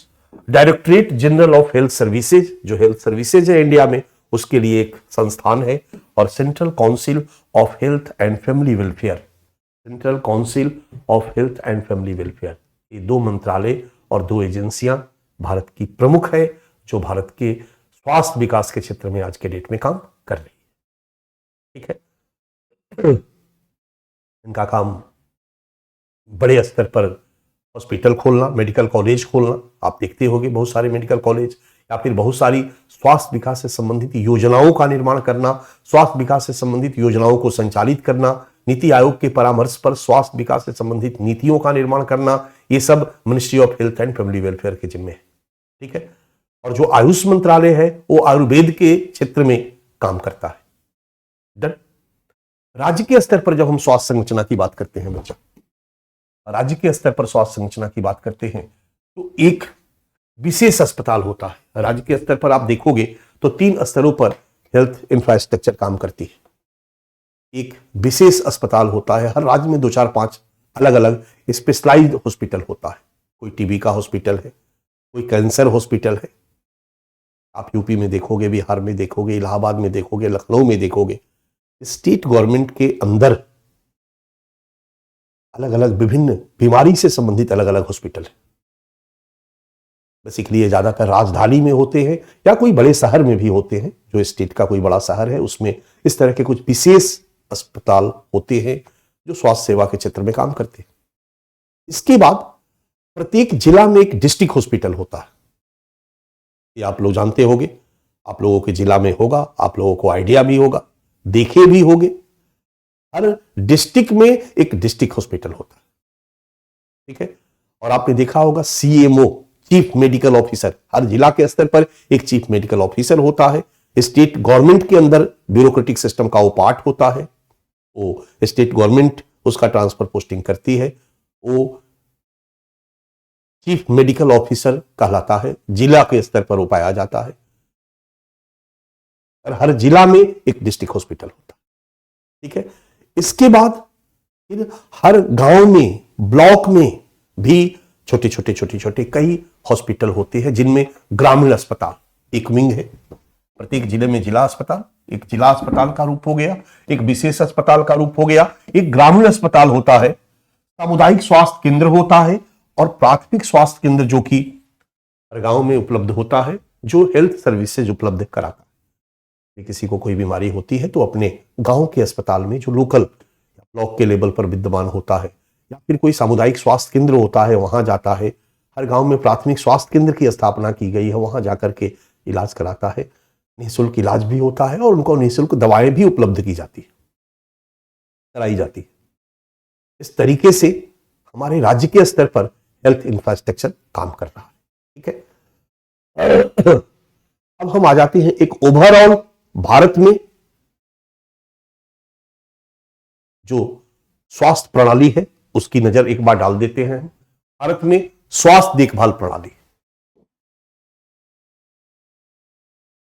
directorate general of health services, जो हेल्थ सर्विसेज है इंडिया में, उसके लिए एक संस्थान है, और central council of health and family welfare, central council of health and family welfare, ये दो मंत्रालय और दो एजेंसियां भारत की प्रमुख है जो भारत के स्वास्थ्य विकास के क्षेत्र में आज के डेट में काम कर रही है। ठीक है, इनका काम बड़े स्तर पर हॉस्पिटल खोलना, मेडिकल कॉलेज खोलना, आप देखते होंगे बहुत सारे मेडिकल कॉलेज, या फिर बहुत सारी स्वास्थ्य विकास से संबंधित योजनाओं का निर्माण करना, स्वास्थ्य विकास से संबंधित योजनाओं को संचालित करना, नीति आयोग के परामर्श पर स्वास्थ्य विकास से संबंधित नीतियों का निर्माण करना, ये सब ministry of health and family welfare के जिम्मे है। ठीक है, और जो आयुष मंत्रालय है वो आयुर्वेद के क्षेत्र में काम करता है। डन। राज्य के स्तर पर जब हम स्वास्थ्य संरचना की बात करते हैं बच्चा, राज्य के स्तर पर स्वास्थ्य संरचना की बात करते हैं तो एक विशेष अस्पताल होता है। राज्य के स्तर पर आप देखोगे तो 3 स्तरों पर हेल्थ इंफ्रास्ट्रक्चर काम करती है। एक विशेष अस्पताल होता है, हर राज्य में 2-4-5 अलग अलग स्पेशलाइज्ड हॉस्पिटल होता है। कोई टीबी का हॉस्पिटल है, कोई कैंसर हॉस्पिटल है, आप यूपी में देखोगे, बिहार में देखोगे, इलाहाबाद में देखोगे, लखनऊ में देखोगे। स्टेट गवर्नमेंट के अंदर अलग अलग विभिन्न बीमारी से संबंधित अलग अलग हॉस्पिटल है। बेसिकली ये ज्यादातर राजधानी में होते हैं या कोई बड़े शहर में भी होते हैं। जो स्टेट का कोई बड़ा शहर है उसमें इस तरह के कुछ विशेष अस्पताल होते हैं जो स्वास्थ्य सेवा के क्षेत्र में काम करते हैं। इसके बाद प्रत्येक जिला में एक डिस्ट्रिक्ट हॉस्पिटल होता है। ये आप लोग जानते होंगे, आप लोगों के जिला में होगा, आप लोगों को आइडिया भी होगा, देखे भी होंगे। हर डिस्ट्रिक्ट में एक डिस्ट्रिक्ट हॉस्पिटल होता है। ठीक है, और आपने देखा होगा सीएमओ, चीफ मेडिकल ऑफिसर, हर जिला के स्तर पर एक चीफ मेडिकल ऑफिसर होता है। स्टेट गवर्नमेंट के अंदर ब्यूरोक्रेटिक सिस्टम का वो पार्ट होता है, वो स्टेट गवर्नमेंट उसका ट्रांसफर पोस्टिंग करती है, वो चीफ मेडिकल ऑफिसर कहलाता है। जिला के स्तर पर वो पाया जाता है और हर जिला में एक डिस्ट्रिक्ट हॉस्पिटल होता है। ठीक है, इसके बाद फिर हर गांव में, ब्लॉक में भी छोटे छोटे कई हॉस्पिटल होते हैं जिनमें ग्रामीण अस्पताल एक विंग है। प्रत्येक जिले में जिला अस्पताल, एक जिला अस्पताल का रूप हो गया, एक विशेष अस्पताल का रूप हो गया, एक ग्रामीण अस्पताल होता है, सामुदायिक स्वास्थ्य केंद्र होता है और प्राथमिक स्वास्थ्य केंद्र जो कि हर गांव में उपलब्ध होता है, जो हेल्थ सर्विसेज उपलब्ध कराता है। किसी को कोई बीमारी होती है तो अपने गांव के अस्पताल में जो लोकल ब्लॉक के लेवल पर विद्यमान होता है या फिर कोई सामुदायिक स्वास्थ्य केंद्र होता है वहां जाता है। हर गांव में प्राथमिक स्वास्थ्य केंद्र की स्थापना की गई है, वहां जाकर के इलाज कराता है। निःशुल्क इलाज भी होता है और उनको निःशुल्क दवाएं भी उपलब्ध की जाती है, कराई जाती है। इस तरीके से हमारे राज्य के स्तर पर हेल्थ इंफ्रास्ट्रक्चर काम कर रहा है। ठीक है, अब हम आ जाते हैं एक ओवरऑल भारत में जो स्वास्थ्य प्रणाली है उसकी नजर एक बार डाल देते हैं। भारत में स्वास्थ्य देखभाल प्रणाली,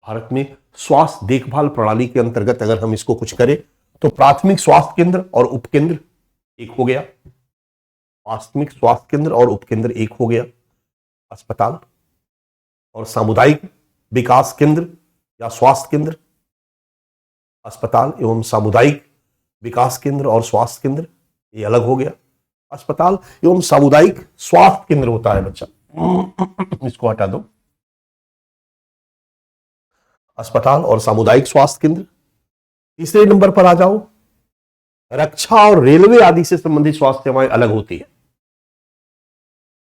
भारत में स्वास्थ्य देखभाल प्रणाली के अंतर्गत अगर हम इसको कुछ करें तो प्राथमिक स्वास्थ्य केंद्र और उपकेंद्र एक हो गया, प्राथमिक स्वास्थ्य केंद्र और उपकेंद्र एक हो गया। अस्पताल और सामुदायिक विकास केंद्र या स्वास्थ्य केंद्र, अस्पताल एवं सामुदायिक विकास केंद्र और स्वास्थ्य केंद्र, ये अलग हो गया। अस्पताल एवं सामुदायिक स्वास्थ्य केंद्र होता है बच्चा, इसको हटा दो। अस्पताल और सामुदायिक स्वास्थ्य केंद्र। तीसरे नंबर पर आ जाओ, रक्षा और रेलवे आदि से संबंधित स्वास्थ्य सेवाएं अलग होती है।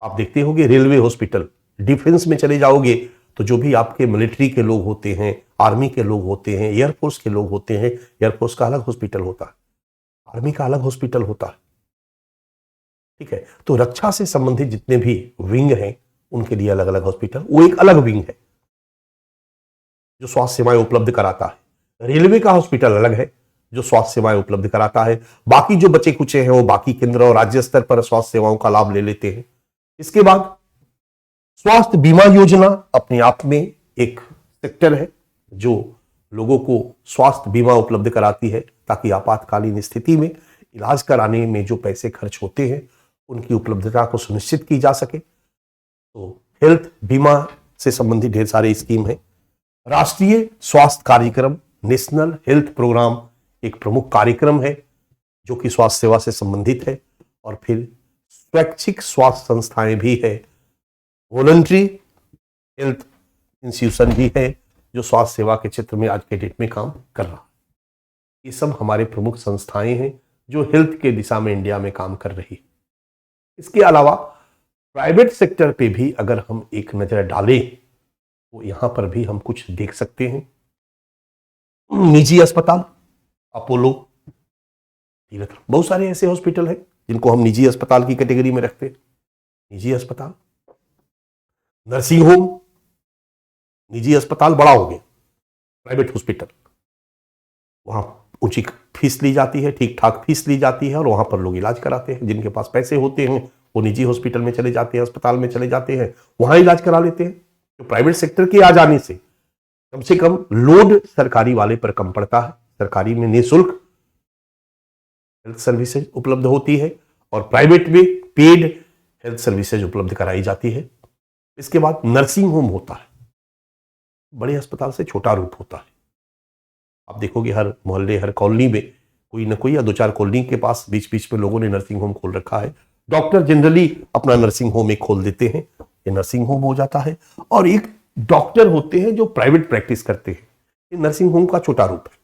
आप देखते होंगे रेलवे हॉस्पिटल, डिफेंस में चले जाओगे तो जो भी आपके मिलिट्री के लोग होते हैं, आर्मी के लोग होते हैं, एयरफोर्स के लोग होते हैं, एयरफोर्स का अलग हॉस्पिटल होता है, आर्मी का अलग हॉस्पिटल होता है, ठीक है। तो रक्षा से संबंधित जितने भी विंग हैं उनके लिए अलग अलग हॉस्पिटल, वो एक अलग विंग है जो स्वास्थ्य सेवाएं उपलब्ध कराता है। रेलवे का हॉस्पिटल अलग है जो स्वास्थ्य सेवाएं उपलब्ध कराता है। बाकी जो बचे कुचे हैं वो बाकी केंद्र और राज्य स्तर पर स्वास्थ्य सेवाओं का लाभ ले लेते हैं। इसके बाद स्वास्थ्य बीमा योजना अपने आप में एक सेक्टर है जो लोगों को स्वास्थ्य बीमा उपलब्ध कराती है ताकि आपातकालीन स्थिति में इलाज कराने में जो पैसे खर्च होते हैं उनकी उपलब्धता को सुनिश्चित की जा सके। तो हेल्थ बीमा से संबंधित ढेर सारे स्कीम है। राष्ट्रीय स्वास्थ्य कार्यक्रम, नेशनल हेल्थ प्रोग्राम एक प्रमुख कार्यक्रम है जो कि स्वास्थ्य सेवा से संबंधित है। और फिर स्वैच्छिक स्वास्थ्य संस्थाएं भी है, वॉलंटरी हेल्थ इंस्टीट्यूशन भी है जो स्वास्थ्य सेवा के क्षेत्र में आज के डेट में काम कर रहा है। ये सब हमारे प्रमुख संस्थाएं हैं जो हेल्थ के दिशा में इंडिया में काम कर रही है। इसके अलावा प्राइवेट सेक्टर पे भी अगर हम एक नजर डालें तो यहां पर भी हम कुछ देख सकते हैं। निजी अस्पताल, अपोलो, तीर्थ, बहुत सारे ऐसे हॉस्पिटल हैं जिनको हम निजी अस्पताल की कैटेगरी में रखते हैं। निजी अस्पताल, नर्सिंग होम, निजी अस्पताल बड़ा हो गया, प्राइवेट हॉस्पिटल, वहां ऊंची फीस ली जाती है, ठीक ठाक फीस ली जाती है और वहां पर लोग इलाज कराते हैं। जिनके पास पैसे होते हैं वो निजी हॉस्पिटल में चले जाते हैं, अस्पताल में चले जाते हैं, वहां इलाज करा लेते हैं। तो प्राइवेट सेक्टर के आ जाने से कम से कम लोड सरकारी वाले पर कम पड़ता है। सरकारी में निःशुल्क हेल्थ सर्विसेज उपलब्ध होती है और प्राइवेट में पेड हेल्थ सर्विसेज उपलब्ध कराई जाती है। इसके बाद नर्सिंग होम होता है, बड़े अस्पताल से छोटा रूप होता है। आप देखोगे हर मोहल्ले, हर कॉलोनी में कोई ना कोई या दो चार कॉलोनी के पास बीच बीच में लोगों ने नर्सिंग होम खोल रखा है। डॉक्टर जनरली अपना नर्सिंग होम एक खोल देते हैं, ये नर्सिंग होम हो जाता है। और एक डॉक्टर होते हैं जो प्राइवेट प्रैक्टिस करते हैं, ये नर्सिंग होम का छोटा रूप है।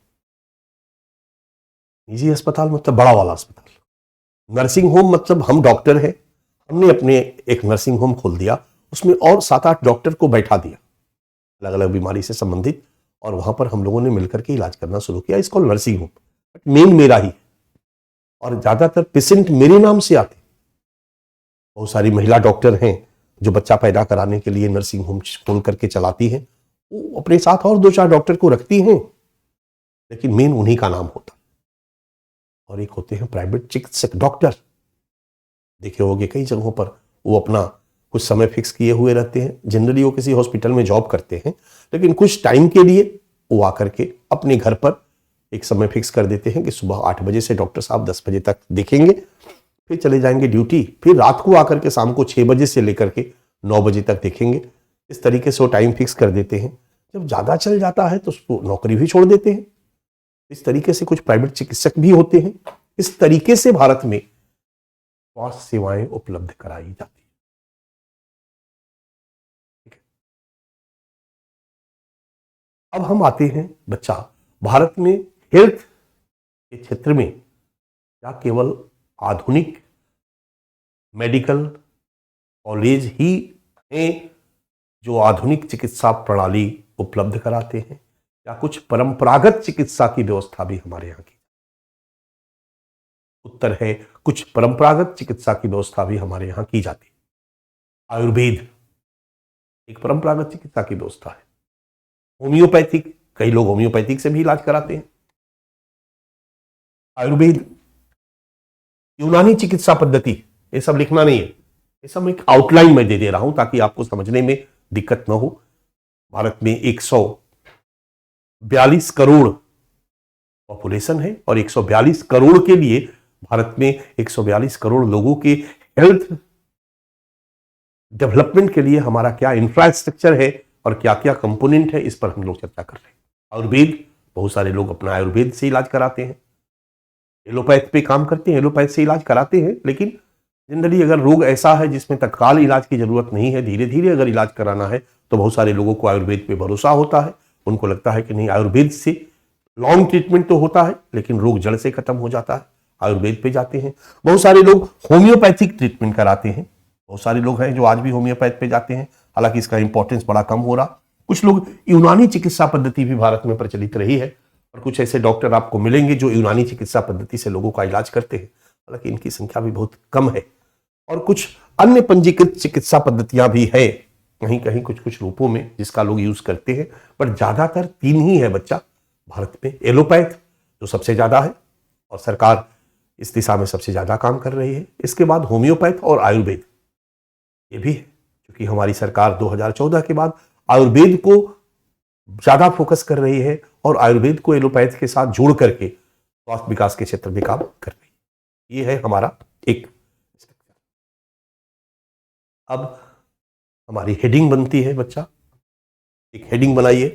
निजी अस्पताल मतलब बड़ा वाला अस्पताल, नर्सिंग होम मतलब हम डॉक्टर हैं, हमने अपने एक नर्सिंग होम खोल दिया, उसमें और 7-8 डॉक्टर को बैठा दिया अलग अलग बीमारी से संबंधित, और वहां पर हम लोगों ने मिलकर के इलाज करना शुरू किया। इसको नर्सिंग होम, मेन मेरा ही, और ज्यादातर पेशेंट मेरे नाम से आते। बहुत सारी महिला डॉक्टर हैं जो बच्चा पैदा कराने के लिए नर्सिंग होम खोल करके चलाती हैं, वो अपने साथ और 2-4 डॉक्टर को रखती हैं, लेकिन मेन उन्हीं का नाम होता है। और एक होते हैं प्राइवेट चिकित्सक डॉक्टर, देखे होंगे कई जगहों पर वो अपना कुछ समय फिक्स किए हुए रहते हैं। जनरली वो किसी हॉस्पिटल में जॉब करते हैं, लेकिन कुछ टाइम के लिए वो आकर के अपने घर पर एक समय फिक्स कर देते हैं कि सुबह 8 बजे से डॉक्टर साहब 10 बजे तक देखेंगे, फिर चले जाएंगे ड्यूटी, फिर रात को आकर के शाम को 6 बजे से लेकर के 9 बजे तक देखेंगे। इस तरीके से वो टाइम फिक्स कर देते हैं। जब ज्यादा चल जाता है तो उसको नौकरी भी छोड़ देते हैं। इस तरीके से कुछ प्राइवेट चिकित्सक भी होते हैं। इस तरीके से भारत में स्वास्थ्य सेवाएं उपलब्ध कराई जाती है। अब हम आते हैं बच्चा, भारत में हेल्थ के क्षेत्र में क्या केवल आधुनिक मेडिकल कॉलेज ही हैं जो आधुनिक चिकित्सा प्रणाली उपलब्ध कराते हैं, या कुछ परंपरागत चिकित्सा की व्यवस्था भी हमारे यहाँ की? उत्तर है कुछ परंपरागत चिकित्सा की व्यवस्था भी हमारे यहाँ की जाती है। आयुर्वेद एक परंपरागत चिकित्सा की व्यवस्था है। होम्योपैथिक, कई लोग होम्योपैथिक से भी इलाज कराते हैं। आयुर्वेद, यूनानी चिकित्सा पद्धति, ये सब लिखना नहीं है, ये सब एक आउटलाइन में दे रहा हूं ताकि आपको समझने में दिक्कत ना हो। भारत में 142 करोड़ पॉपुलेशन है और 142 करोड़ के लिए भारत में 142 करोड़ लोगों के हेल्थ डेवलपमेंट के लिए हमारा क्या इंफ्रास्ट्रक्चर है और क्या क्या कंपोनेंट है, इस पर हम लोग चर्चा कर रहे हैं। आयुर्वेद, बहुत सारे लोग अपना आयुर्वेद से इलाज कराते हैं, एलोपैथ पे काम करते हैं, एलोपैथ से इलाज कराते हैं, लेकिन जनरली अगर रोग ऐसा है जिसमें तत्काल इलाज की जरूरत नहीं है, धीरे धीरे अगर इलाज कराना है, तो बहुत सारे लोगों को आयुर्वेद पे भरोसा होता है। उनको लगता है कि नहीं, आयुर्वेद से लॉन्ग ट्रीटमेंट तो होता है लेकिन रोग जड़ से खत्म हो जाता है, आयुर्वेद पे जाते हैं। बहुत सारे लोग होम्योपैथिक ट्रीटमेंट कराते हैं, बहुत सारे लोग हैं जो आज भी होम्योपैथ पे जाते हैं, हालांकि इसका इंपॉर्टेंस बड़ा कम हो रहा। कुछ लोग, यूनानी चिकित्सा पद्धति भी भारत में प्रचलित रही है और कुछ ऐसे डॉक्टर आपको मिलेंगे जो यूनानी चिकित्सा पद्धति से लोगों का इलाज करते हैं, हालांकि इनकी संख्या भी बहुत कम है। और कुछ अन्य पंजीकृत चिकित्सा पद्धतियां भी है कहीं कहीं कुछ कुछ रूपों में जिसका लोग यूज करते हैं, पर ज्यादातर 3 ही है बच्चा भारत में। एलोपैथ जो सबसे ज्यादा है और सरकार इस दिशा में सबसे ज्यादा काम कर रही है, इसके बाद होम्योपैथ और आयुर्वेद ये भी है, क्योंकि हमारी सरकार 2014 के बाद आयुर्वेद को ज्यादा फोकस कर रही है और आयुर्वेद को एलोपैथ के साथ जोड़ करके स्वास्थ्य विकास के क्षेत्र में काम कर रही है। ये है हमारा एक। अब हमारी हेडिंग बनती है बच्चा, एक हेडिंग बनाइए,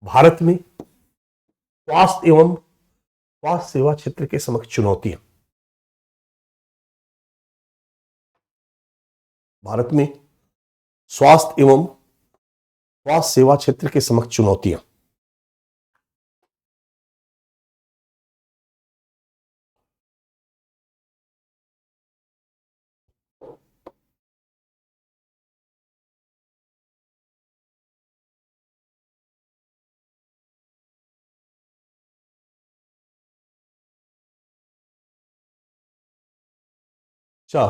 भारत में स्वास्थ्य एवं स्वास्थ्य सेवा क्षेत्र के समक्ष चुनौतियां। भारत में स्वास्थ्य एवं स्वास्थ्य सेवा क्षेत्र के समक्ष चुनौतियां। अच्छा,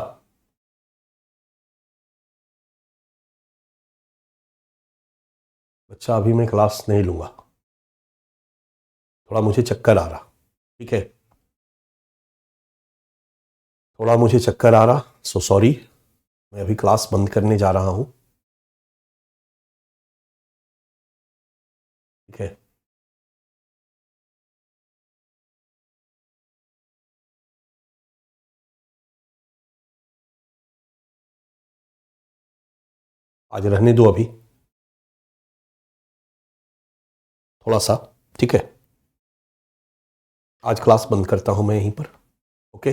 बच्चा अभी मैं क्लास नहीं लूंगा, थोड़ा मुझे चक्कर आ रहा। ठीक है, थोड़ा मुझे चक्कर आ रहा, सो सॉरी, मैं अभी क्लास बंद करने जा रहा हूं। ठीक है, आज रहने दो अभी थोड़ा सा। ठीक है, आज क्लास बंद करता हूं मैं यहीं पर। ओके।